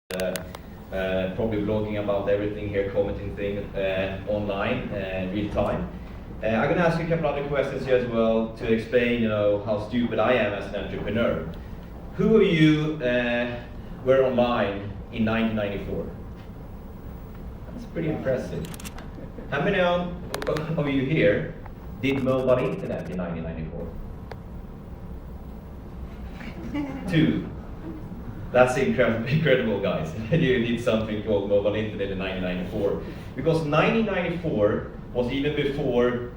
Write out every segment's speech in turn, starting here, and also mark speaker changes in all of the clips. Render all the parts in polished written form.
Speaker 1: probably blogging about everything here, commenting things online, real time. I'm going to ask you a couple other questions here as well to explain, how stupid I am as an entrepreneur. Who of you were online in 1994? That's pretty impressive. How many of you here did mobile internet in 1994? 2. That's incredible, guys. You did something called mobile internet in 1994. Because 1994 was even before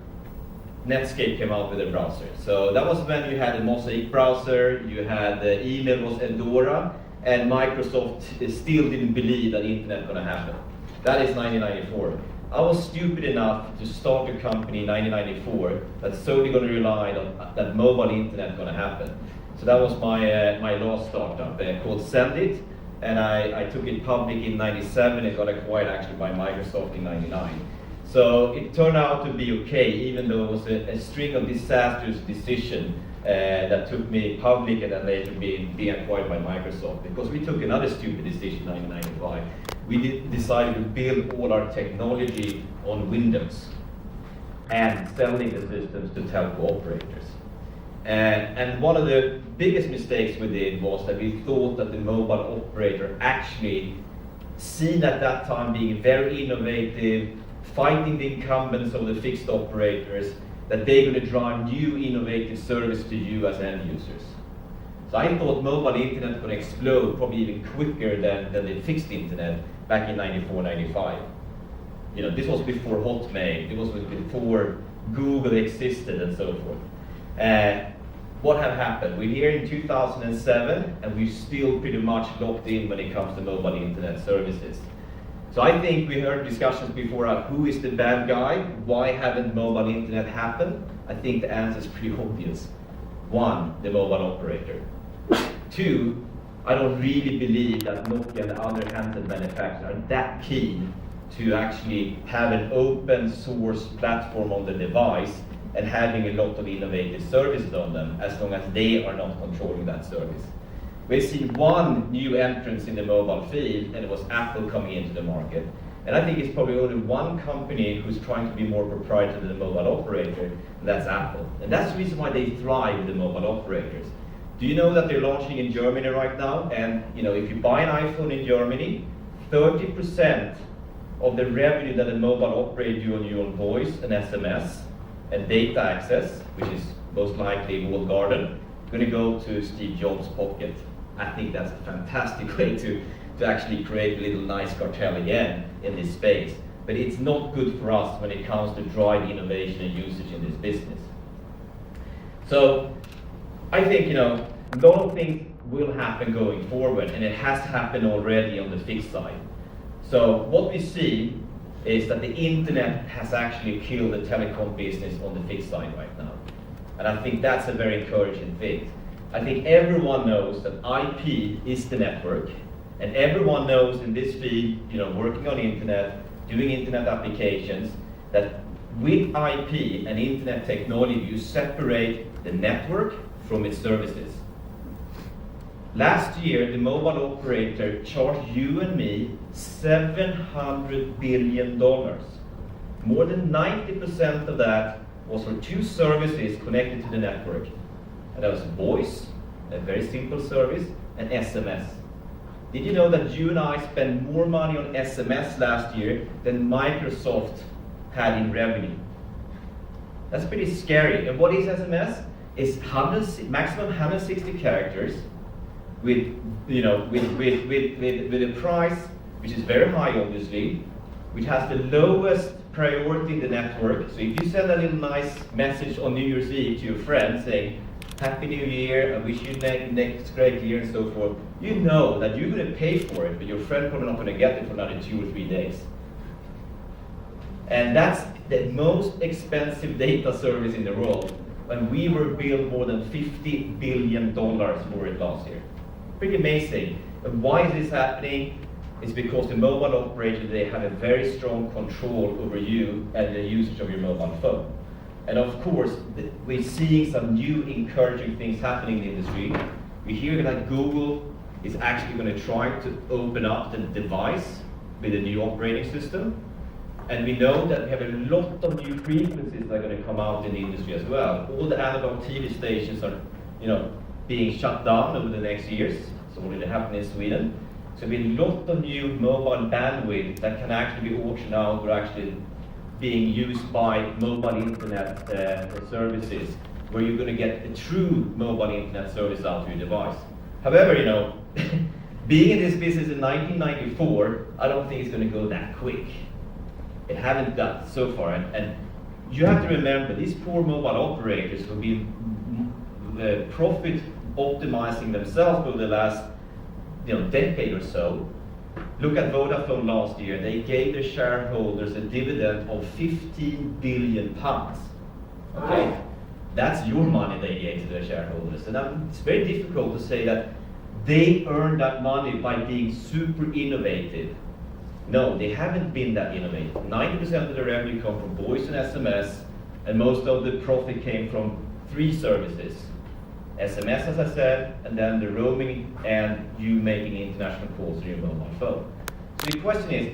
Speaker 1: Netscape came out with a browser. So that was when you had a Mosaic browser, you had the email was Eldora, and Microsoft still didn't believe that internet was going to happen. That is 1994. I was stupid enough to start a company in 1994 that's solely going to rely on that mobile internet going to happen. So that was my last startup called Sendit, and I took it public in 97 and got acquired actually by Microsoft in 99. So it turned out to be okay, even though it was a string of disastrous decisions that took me public and then later being acquired by Microsoft, because we took another stupid decision in 1995. We decided to build all our technology on Windows and selling the systems to telco operators. And one of the biggest mistakes we did was that we thought that the mobile operator actually seen at that time being very innovative, fighting the incumbents of the fixed operators, that they're going to drive new innovative service to you as end users. So I thought mobile internet was going to explode probably even quicker than the fixed internet back in 94, 95. This was before Hotmail, it was before Google existed and so forth. What had happened? We're here in 2007 and we're still pretty much locked in when it comes to mobile internet services. So I think we heard discussions before of who is the bad guy, why haven't mobile internet happened? I think the answer is pretty obvious. 1, the mobile operator. 2, I don't really believe that Nokia and the other handset manufacturers are that keen to actually have an open source platform on the device and having a lot of innovative services on them, as long as they are not controlling that service. We've seen one new entrance in the mobile field, and it was Apple coming into the market. And I think it's probably only one company who's trying to be more proprietary than the mobile operator, and that's Apple. And that's the reason why they thrive with the mobile operators. Do you know that they're launching in Germany right now? And if you buy an iPhone in Germany, 30% of the revenue that a mobile operator do on your own voice and SMS and data access, which is most likely walled garden, going to go to Steve Jobs' pocket. I think that's a fantastic way to actually create a little nice cartel again in this space. But it's not good for us when it comes to drive innovation and usage in this business. So I think, a lot of things will happen going forward, and it has happened already on the fixed side. So what we see is that the internet has actually killed the telecom business on the fixed side right now. And I think that's a very encouraging thing. I think everyone knows that IP is the network, and everyone knows in this field, working on internet, doing internet applications, that with IP and internet technology, you separate the network from its services. Last year, the mobile operator charged you and me $700 billion. More than 90% of that was for 2 services connected to the network. And that was voice, a very simple service, and SMS. Did you know that you and I spent more money on SMS last year than Microsoft had in revenue? That's pretty scary. And what is SMS? It's maximum 160 characters with a price which is very high, obviously, which has the lowest priority in the network. So if you send a little nice message on New Year's Eve to your friend saying, Happy New Year, I wish you next great year and so forth, you know that you're going to pay for it, but your friend probably not going to get it for another 2 or 3 days. And that's the most expensive data service in the world, when we were billed more than $50 billion for it last year. Pretty amazing. And why is this happening? It's because the mobile operator, they have a very strong control over you and the usage of your mobile phone. And of course, we're seeing some new encouraging things happening in the industry. We hear like Google is actually going to try to open up the device with a new operating system. And we know that we have a lot of new frequencies that are going to come out in the industry as well. All the analog TV stations are, being shut down over the next years. It's already happening in Sweden. So there'll be a lot of new mobile bandwidth that can actually be auctioned out or actually being used by mobile internet services, where you're going to get a true mobile internet service out to your device. However, being in this business in 1994, I don't think it's going to go that quick. It haven't done so far, and you have to remember these poor mobile operators who've been profit optimizing themselves over the last decade or so. Look at Vodafone last year. They gave their shareholders a dividend of 15 billion pounds. Okay, that's your money they gave to their shareholders, and it's very difficult to say that they earned that money by being super innovative. No, they haven't been that innovative. 90% of the revenue come from voice and SMS, and most of the profit came from 3 services. SMS, as I said, and then the roaming and you making international calls on your mobile phone. So the question is,